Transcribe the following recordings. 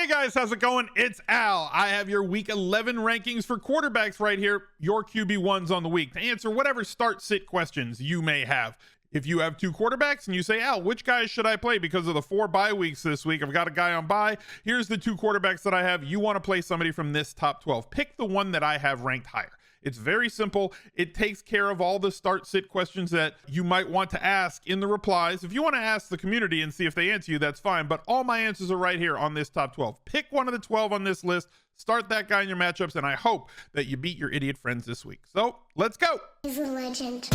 Hey guys, how's it going? It's Al. I have your week 11 rankings for quarterbacks right here, your QB1s on the week, to answer whatever start-sit questions you may have. If you have two quarterbacks and you say, Al, which guys should I play because of the 4 bye weeks this week? I've got a guy on bye. Here's the two quarterbacks that I have. You want to play somebody from this top 12. Pick the one that I have ranked higher. It's very simple. It takes care of all the start-sit questions that you might want to ask in the replies. If you want to ask the community and see if they answer you, that's fine. But all my answers are right here on this top 12. Pick one of the 12 on this list. Start that guy in your matchups, and I hope that you beat your idiot friends this week. So, let's go. He's a legend.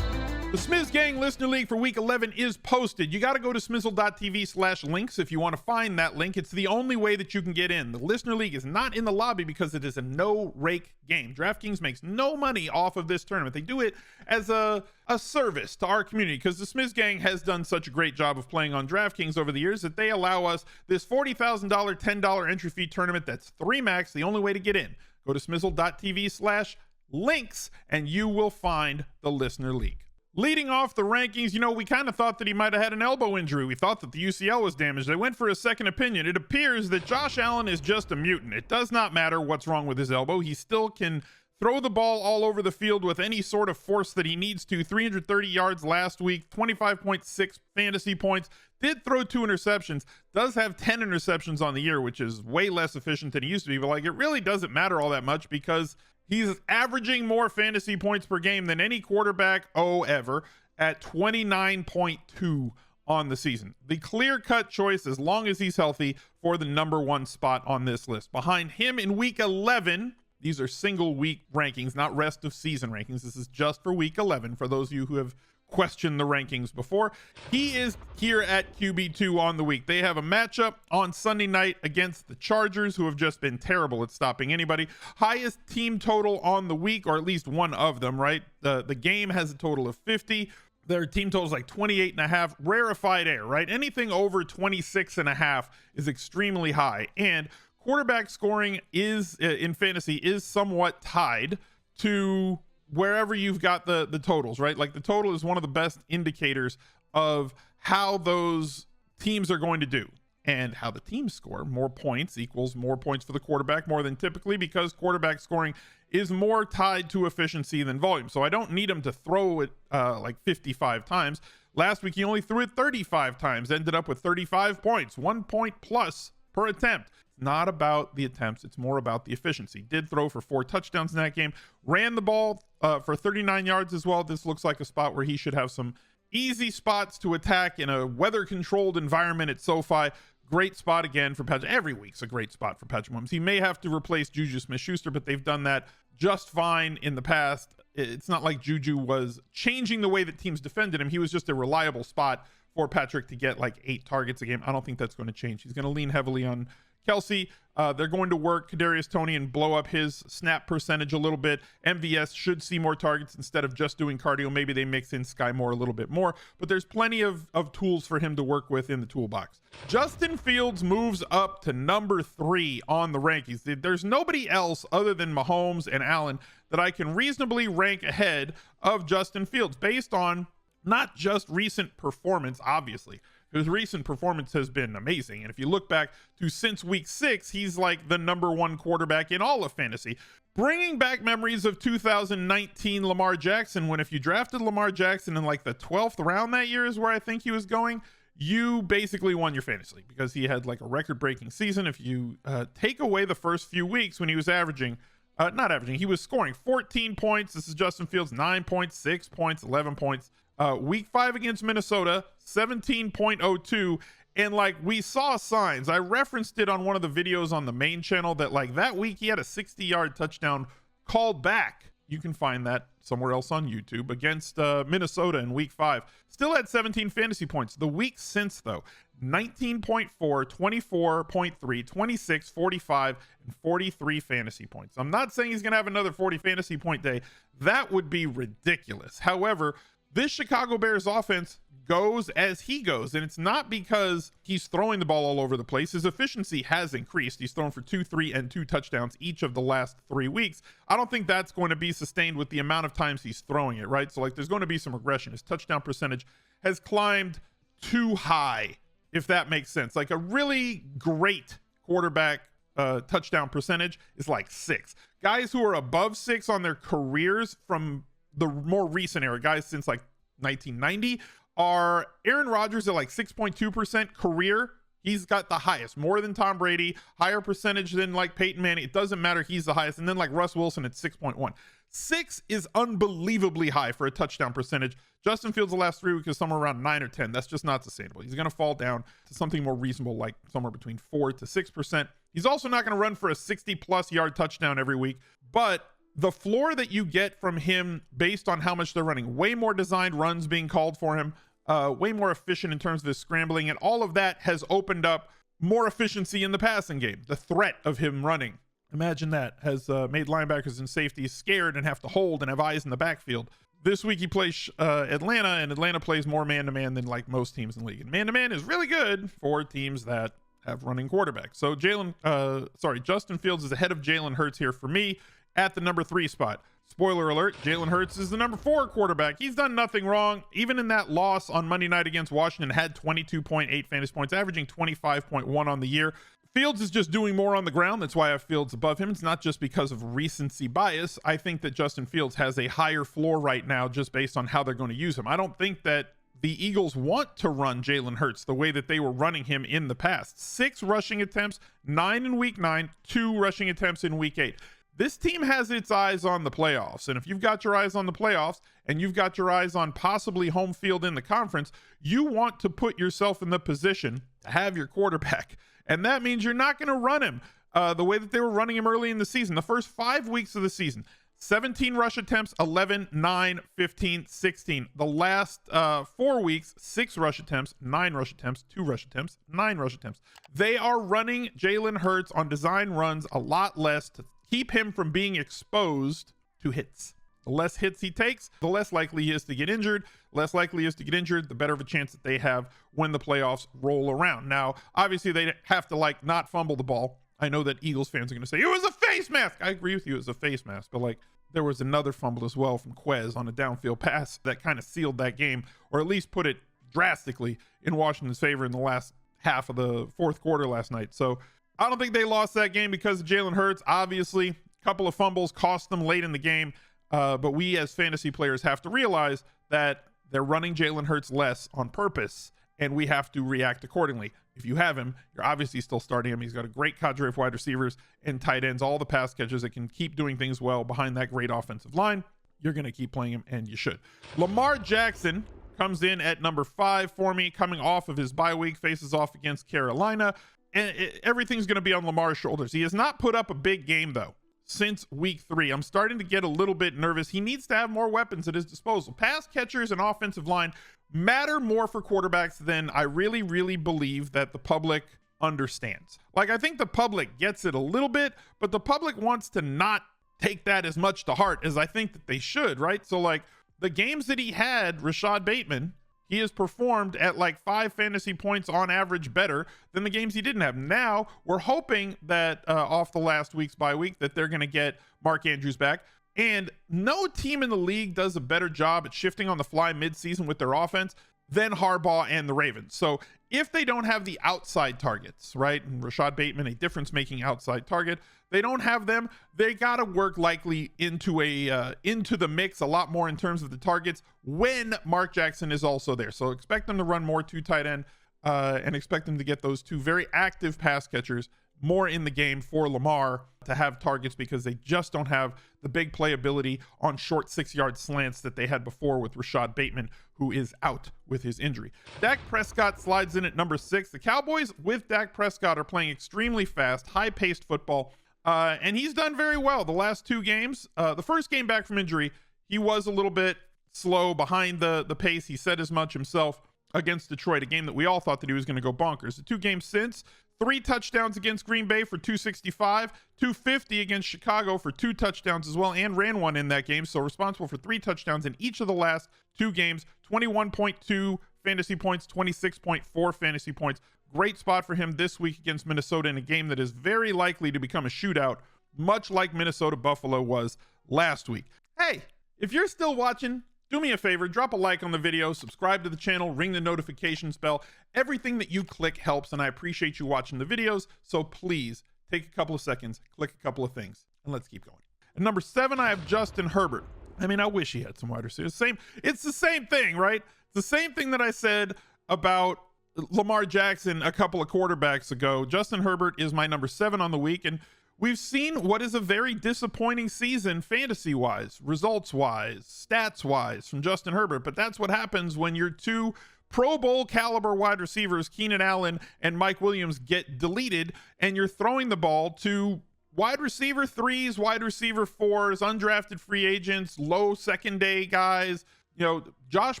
The Smiz Gang Listener League for Week 11 is posted. You got to go to smizzle.tv/links if you want to find that link. It's the only way that you can get in. The Listener League is not in the lobby because it is a no-rake game. DraftKings makes no money off of this tournament. They do it as a service to our community because the Smiz Gang has done such a great job of playing on DraftKings over the years that they allow us this $40,000 $10 entry fee tournament that's 3 max, the only way to get in. Go to smizzle.tv/links and you will find the Listener League. Leading off the rankings, we kind of thought that he might have had an elbow injury. We thought that the UCL was damaged. They went for a second opinion. It appears that Josh Allen is just a mutant. It does not matter what's wrong with his elbow. He still can throw the ball all over the field with any sort of force that he needs to. 330 yards last week, 25.6 fantasy points. Did throw 2 interceptions. Does have 10 interceptions on the year, which is way less efficient than he used to be. But it really doesn't matter all that much because he's averaging more fantasy points per game than any quarterback ever at 29.2 on the season. The clear-cut choice, as long as he's healthy, for the number 1 spot on this list. Behind him in week 11, these are single week rankings, not rest of season rankings. This is just for week 11 for those of you who have questioned the rankings before. He is here at QB2 on the week. They have a matchup on Sunday night against the Chargers, who have just been terrible at stopping anybody. Highest team total on the week, or at least one of them, right? The game has a total of 50. Their team total is like 28.5. Rarefied air, right? Anything over 26.5 is extremely high. And quarterback scoring is in fantasy is somewhat tied to wherever you've got the totals, right? Like the total is one of the best indicators of how those teams are going to do and how the teams score. More points equals more points for the quarterback, more than typically, because quarterback scoring is more tied to efficiency than volume. So I don't need him to throw it like 55 times. Last week, he only threw it 35 times, ended up with 35 points, 1 point plus per attempt. Not about the attempts, it's more about the efficiency. Did throw for 4 touchdowns in that game, ran the ball for 39 yards as well. This looks like a spot where he should have some easy spots to attack in a weather controlled environment at SoFi. Great spot again for Patrick. Every week's a great spot for Patrick Mahomes. He may have to replace Juju Smith-Schuster, but they've done that just fine in the past. It's not like Juju was changing the way that teams defended him. He was just a reliable spot for Patrick to get like 8 targets a game. I don't think that's going to change. He's going to lean heavily on Kelsey. They're going to work Kadarius Toney and blow up his snap percentage a little bit. MVS should see more targets instead of just doing cardio. Maybe they mix in Sky Moore a little bit more, but there's plenty of tools for him to work with in the toolbox. Justin Fields moves up to number 3 on the rankings. There's nobody else other than Mahomes and Allen that I can reasonably rank ahead of Justin Fields based on not just recent performance, obviously. His recent performance has been amazing. And if you look back to since week 6, he's like the number 1 quarterback in all of fantasy. Bringing back memories of 2019 Lamar Jackson, when if you drafted Lamar Jackson in like the 12th round that year is where I think he was going, you basically won your fantasy league because he had like a record-breaking season. If you take away the first few weeks when he was he was scoring 14 points. This is Justin Fields, 9 points, 6 points, 11 points. Week 5 against Minnesota, 17.02. And like we saw signs, I referenced it on one of the videos on the main channel that like that week he had a 60-yard touchdown called back. You can find that somewhere else on YouTube against Minnesota in week 5. Still had 17 fantasy points. The week since though, 19.4, 24.3, 26, 45, and 43 fantasy points. I'm not saying he's going to have another 40 fantasy point day. That would be ridiculous. However, this Chicago Bears offense goes as he goes, and it's not because he's throwing the ball all over the place. His efficiency has increased. He's thrown for 2, 3, and 2 touchdowns each of the last 3 weeks. I don't think that's going to be sustained with the amount of times he's throwing it, right? So like there's going to be some regression. His touchdown percentage has climbed too high if that makes sense. Like a really great quarterback touchdown percentage is like 6. Guys who are above 6 on their careers from the more recent era, guys since like 1990, are Aaron Rodgers at like 6.2% career. He's got the highest, more than Tom Brady, higher percentage than like Peyton Manning. It doesn't matter. He's the highest. And then like Russ Wilson at 6.1. 6 is unbelievably high for a touchdown percentage. Justin Fields the last 3 weeks is somewhere around 9 or 10. That's just not sustainable. He's going to fall down to something more reasonable, like somewhere between 4 to 6%. He's also not going to run for a 60+ yard touchdown every week, but the floor that you get from him based on how much they're running, way more designed runs being called for him, way more efficient in terms of his scrambling, and all of that has opened up more efficiency in the passing game. The threat of him running, imagine that, has made linebackers and safeties scared and have to hold and have eyes in the backfield. This week he plays Atlanta, and Atlanta plays more man-to-man than like most teams in the league. And man-to-man is really good for teams that have running quarterbacks. So Justin Fields is ahead of Jalen Hurts here for me at the number 3 spot. Spoiler alert, Jalen Hurts is the number 4 quarterback. He's done nothing wrong. Even in that loss on Monday night against Washington, had 22.8 fantasy points, averaging 25.1 on the year. Fields is just doing more on the ground. That's why I have Fields above him. It's not just because of recency bias. I think that Justin Fields has a higher floor right now just based on how they're going to use him. I don't think that the Eagles want to run Jalen Hurts the way that they were running him in the past. 6 rushing attempts, 9 in week 9, 2 rushing attempts in week 8. This team has its eyes on the playoffs. And if you've got your eyes on the playoffs and you've got your eyes on possibly home field in the conference, you want to put yourself in the position to have your quarterback. And that means you're not going to run him the way that they were running him early in the season. The first 5 weeks of the season, 17 rush attempts, 11, 9, 15, 16. The last 4 weeks, 6 rush attempts, 9 rush attempts, 2 rush attempts, 9 rush attempts. They are running Jalen Hurts on design runs a lot less to keep him from being exposed to hits. The less hits he takes, the less likely he is to get injured. Less likely he is to get injured, the better of a chance that they have when the playoffs roll around. Now, obviously, they have to like not fumble the ball. I know that Eagles fans are going to say, it was a face mask. I agree with you, it was a face mask. But like, there was another fumble as well from Quez on a downfield pass that kind of sealed that game, or at least put it drastically in Washington's favor in the last half of the fourth quarter last night. So I don't think they lost that game because of Jalen Hurts. Obviously, a couple of fumbles cost them late in the game. But we as fantasy players have to realize that they're running Jalen Hurts less on purpose, and we have to react accordingly. If you have him, you're obviously still starting him. He's got a great cadre of wide receivers and tight ends, all the pass catchers that can keep doing things well behind that great offensive line. You're going to keep playing him, and you should. Lamar Jackson comes in at number 5 for me, coming off of his bye week, faces off against Carolina. And everything's going to be on Lamar's shoulders. He has not put up a big game, though, since week 3. I'm starting to get a little bit nervous. He needs to have more weapons at his disposal. Pass catchers and offensive line matter more for quarterbacks than I really, really believe that the public understands. Like, I think the public gets it a little bit, but the public wants to not take that as much to heart as I think that they should, right? So, like, the games that he had, Rashad Bateman, he has performed at like 5 fantasy points on average better than the games he didn't have. Now we're hoping that off the last week's bye week that they're going to get Mark Andrews back. And no team in the league does a better job at shifting on the fly midseason with their offense than Harbaugh and the Ravens. So if they don't have the outside targets, right, and Rashad Bateman, a difference-making outside target, they don't have them, they got to work likely into the mix a lot more in terms of the targets when Mark Jackson is also there. So expect them to run more 2 tight end and expect them to get those 2 very active pass catchers more in the game for Lamar to have targets, because they just don't have the big playability on short 6-yard slants that they had before with Rashad Bateman, who is out with his injury. Dak Prescott slides in at number 6. The Cowboys with Dak Prescott are playing extremely fast, high-paced football, and he's done very well the last 2 games. The first game back from injury, he was a little bit slow behind the pace. He said as much himself against Detroit, a game that we all thought that he was going to go bonkers. The 2 games since, 3 touchdowns against Green Bay for 265, 250 against Chicago for 2 touchdowns as well, and ran 1 in that game. So responsible for 3 touchdowns in each of the last 2 games, 21.2 fantasy points, 26.4 fantasy points. Great spot for him this week against Minnesota in a game that is very likely to become a shootout, much like Minnesota Buffalo was last week. Hey, if you're still watching, Do me a favor, drop a like on the video, subscribe to the channel, ring the notifications bell. Everything that you click helps, and I appreciate you watching the videos. So please take a couple of seconds, click a couple of things, and let's keep going. At number 7, I have Justin Herbert. I mean, I wish he had some wide receivers. It's the same thing, right? It's the same thing that I said about Lamar Jackson a couple of quarterbacks ago. Justin Herbert is my number 7 on the week, and we've seen what is a very disappointing season fantasy-wise, results-wise, stats-wise from Justin Herbert. But that's what happens when your 2 Pro Bowl caliber wide receivers, Keenan Allen and Mike Williams, get deleted, and you're throwing the ball to wide receiver 3s, wide receiver 4s, undrafted free agents, low second day guys. You know, Josh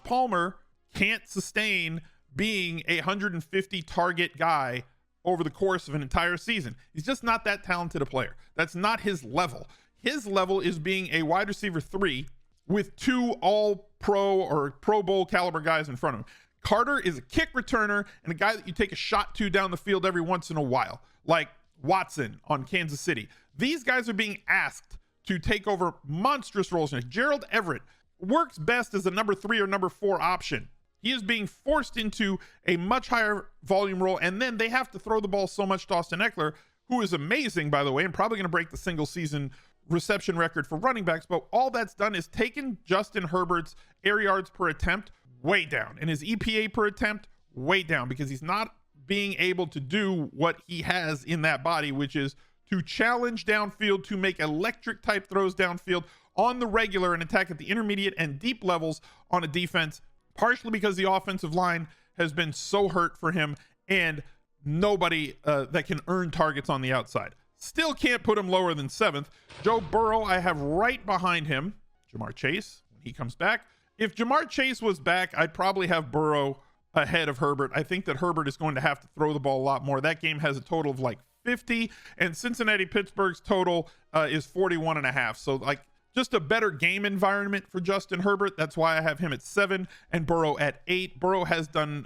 Palmer can't sustain being a 150 target guy over the course of an entire season. He's just not that talented a player. That's not his level. His level is being a wide receiver 3 with 2 all pro or Pro Bowl caliber guys in front of him. Carter is a kick returner and a guy that you take a shot to down the field every once in a while, like Watson on Kansas City. These guys are being asked to take over monstrous roles. Gerald Everett works best as a number 3 or number 4 option. He is being forced into a much higher volume role, and then they have to throw the ball so much to Austin Eckler, who is amazing, by the way, and probably going to break the single season reception record for running backs. But all that's done is taken Justin Herbert's air yards per attempt way down, and his EPA per attempt way down, because he's not being able to do what he has in that body, which is to challenge downfield, to make electric type throws downfield on the regular and attack at the intermediate and deep levels on a defense, partially because the offensive line has been so hurt for him and nobody that can earn targets on the outside. Still can't put him lower than 7th. Joe Burrow, I have right behind him. Jamar Chase, when he comes back. If Jamar Chase was back, I'd probably have Burrow ahead of Herbert. I think that Herbert is going to have to throw the ball a lot more. That game has a total of like 50, and Cincinnati-Pittsburgh's total is 41.5. So like just a better game environment for Justin Herbert. That's why I have him at 7 and Burrow at 8. Burrow has done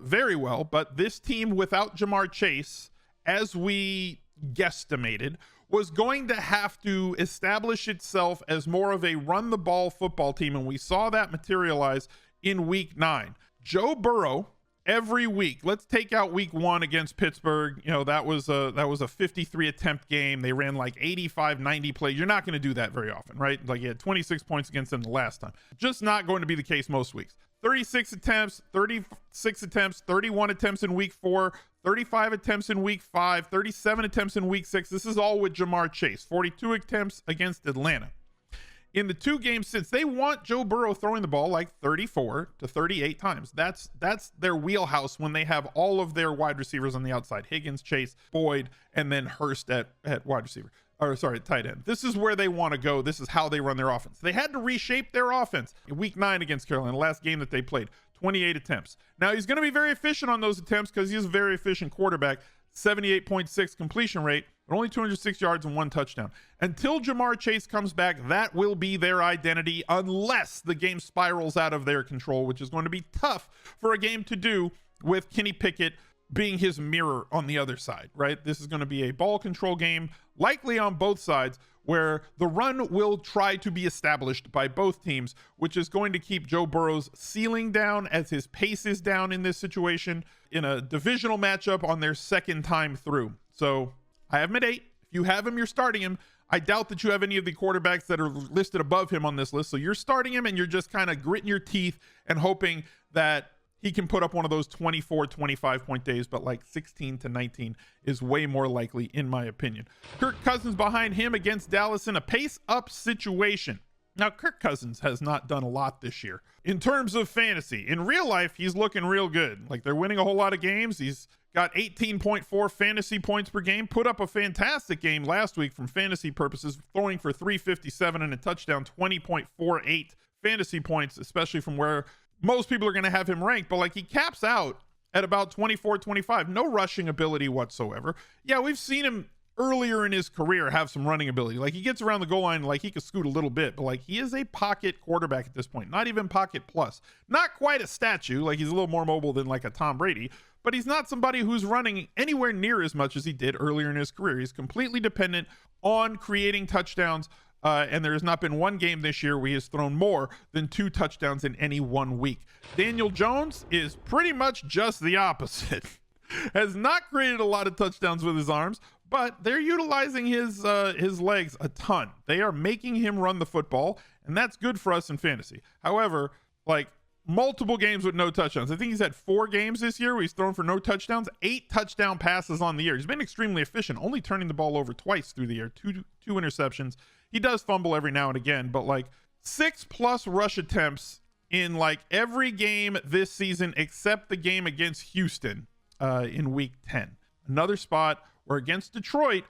very well, but this team without Jamar Chase, as we guesstimated, was going to have to establish itself as more of a run the ball football team, and we saw that materialize in week 9. Joe Burrow every week, let's take out week 1 against Pittsburgh. You know, that was a 53 attempt game. They ran like 90 plays. You're not going to do that very often, right? Like, he had 26 points against them the last time. Just not going to be the case most weeks. 36 attempts, 36 attempts, 31 attempts in week 4, 35 attempts in week 5, 37 attempts in week 6. This is all with Jamar Chase. 42 attempts against Atlanta. In the 2 games since, they want Joe Burrow throwing the ball like 34 to 38 times. That's their wheelhouse when they have all of their wide receivers on the outside. Higgins, Chase, Boyd, and then Hurst at wide receiver. Or sorry, tight end. This is where they want to go. This is how they run their offense. They had to reshape their offense in week 9 against Carolina, the last game that they played. 28 attempts. Now, he's going to be very efficient on those attempts because he's a very efficient quarterback. 78.6 completion rate, but only 206 yards and 1 touchdown. Until Jamar Chase comes back, that will be their identity, unless the game spirals out of their control, which is going to be tough for a game to do with Kenny Pickett being his mirror on the other side, right? This is going to be a ball control game, likely on both sides, where the run will try to be established by both teams, which is going to keep Joe Burrow's ceiling down as his pace is down in this situation in a divisional matchup on their second time through. So I have him at 8. If you have him, you're starting him. I doubt that you have any of the quarterbacks that are listed above him on this list. So you're starting him and you're just kind of gritting your teeth and hoping that he can put up one of those 24, 25 point days, but like 16 to 19 is way more likely, in my opinion. Kirk Cousins behind him against Dallas in a pace up situation. Now, Kirk Cousins has not done a lot this year in terms of fantasy. In real life, he's looking real good. Like, they're winning a whole lot of games. He's got 18.4 fantasy points per game, put up a fantastic game last week from fantasy purposes, throwing for 357 and a touchdown, 20.48 fantasy points, especially from where most people are going to have him ranked. But like, he caps out at about 24, 25, no rushing ability whatsoever. Yeah, we've seen him earlier in his career have some running ability. Like, he gets around the goal line, like he could scoot a little bit, but like, he is a pocket quarterback at this point, not even pocket plus. Not quite a statue, like he's a little more mobile than like a Tom Brady, but he's not somebody who's running anywhere near as much as he did earlier in his career. He's completely dependent on creating touchdowns And there has not been one game this year where he has thrown more than 2 touchdowns in any 1 week. Daniel Jones is pretty much just the opposite. Has not created a lot of touchdowns with his arms, but they're utilizing his legs a ton. They are making him run the football, and that's good for us in fantasy. However, like, multiple games with no touchdowns. I think he's had 4 games this year where he's thrown for no touchdowns, 8 touchdown passes on the year. He's been extremely efficient, only turning the ball over twice through the year, two interceptions. He does fumble every now and again, but like 6+ rush attempts in like every game this season except the game against Houston in week 10. Another spot where against Detroit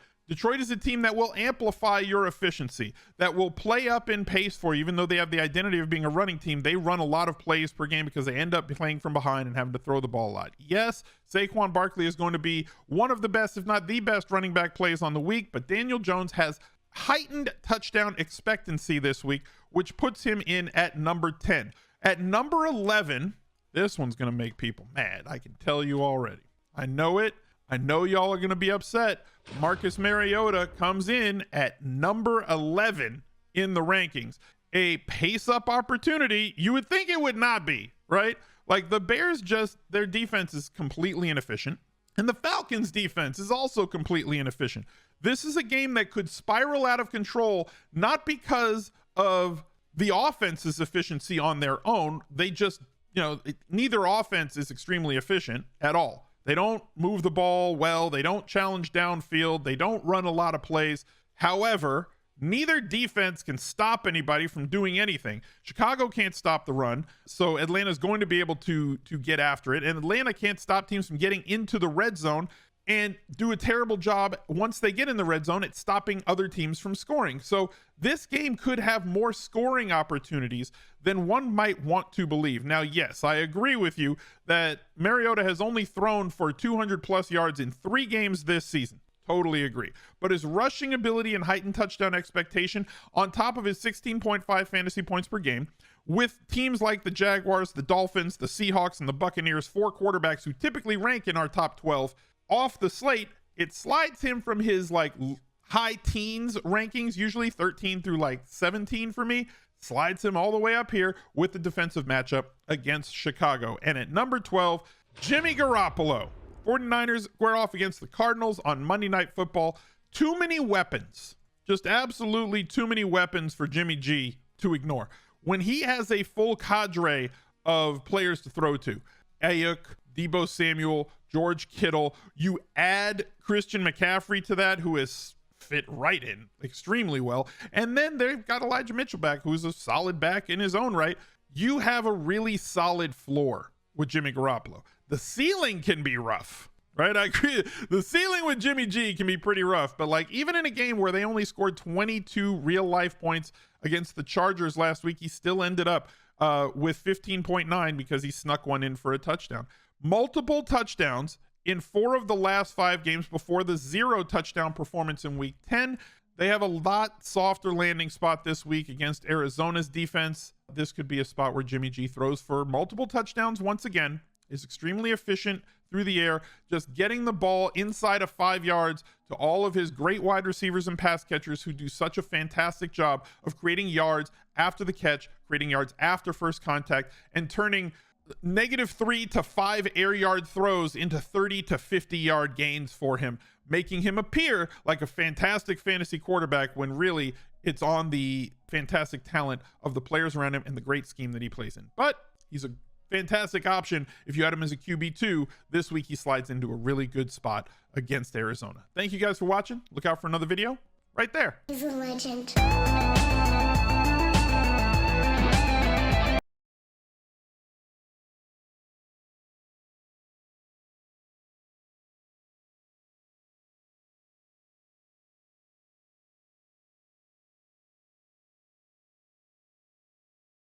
is a team that will amplify your efficiency, that will play up in pace for you. Even though they have the identity of being a running team, they run a lot of plays per game because they end up playing from behind and having to throw the ball a lot. Yes, Saquon Barkley is going to be one of the best, if not the best, running back plays on the week, but Daniel Jones has heightened touchdown expectancy this week, which puts him in at number 10. At number 11, this one's going to make people mad. I can tell you already. I know it. I know y'all are going to be upset. Marcus Mariota comes in at number 11 in the rankings. A pace-up opportunity. You would think it would not be, right? Like, the Bears their defense is completely inefficient, and the Falcons' defense is also completely inefficient. This is a game that could spiral out of control, not because of the offense's efficiency on their own. They just, neither offense is extremely efficient at all. They don't move the ball well. They don't challenge downfield. They don't run a lot of plays. However, neither defense can stop anybody from doing anything. Chicago can't stop the run, so Atlanta's going to be able to get after it. And Atlanta can't stop teams from getting into the red zone and do a terrible job once they get in the red zone at stopping other teams from scoring. So this game could have more scoring opportunities than one might want to believe. Now, yes, I agree with you that Mariota has only thrown for 200+ yards in 3 games this season. Totally agree. But his rushing ability and heightened touchdown expectation on top of his 16.5 fantasy points per game, with teams like the Jaguars, the Dolphins, the Seahawks, and the Buccaneers, 4 quarterbacks who typically rank in our top 12, off the slate, it slides him from his like high teens rankings, usually 13 through like 17 for me, slides him all the way up here with the defensive matchup against Chicago. And at number 12, Jimmy Garoppolo. 49ers square off against the Cardinals on Monday Night Football. Too many weapons, just absolutely too many weapons for Jimmy G to ignore. When he has a full cadre of players to throw to, Ayuk, Deebo Samuel, George Kittle, you add Christian McCaffrey to that, who is fit right in extremely well. And then they've got Elijah Mitchell back, who's a solid back in his own right. You have a really solid floor with Jimmy Garoppolo. The ceiling can be rough, right? I agree. The ceiling with Jimmy G can be pretty rough, but like even in a game where they only scored 22 real life points against the Chargers last week, he still ended up with 15.9 because he snuck one in for a touchdown. Multiple touchdowns in 4 of the last 5 games before the 0 touchdown performance in week 10. They have a lot softer landing spot this week against Arizona's defense. This could be a spot where Jimmy G throws for multiple touchdowns once again, is extremely efficient through the air, just getting the ball inside of 5 yards to all of his great wide receivers and pass catchers who do such a fantastic job of creating yards after the catch, creating yards after first contact, and turning -3 to 5 air yard throws into 30 to 50 yard gains for him, making him appear like a fantastic fantasy quarterback when really it's on the fantastic talent of the players around him and the great scheme that he plays in. But he's a fantastic option if you had him as a QB2. This week he slides into a really good spot against Arizona. Thank you guys for watching. Look out for another video right there. He's a legend.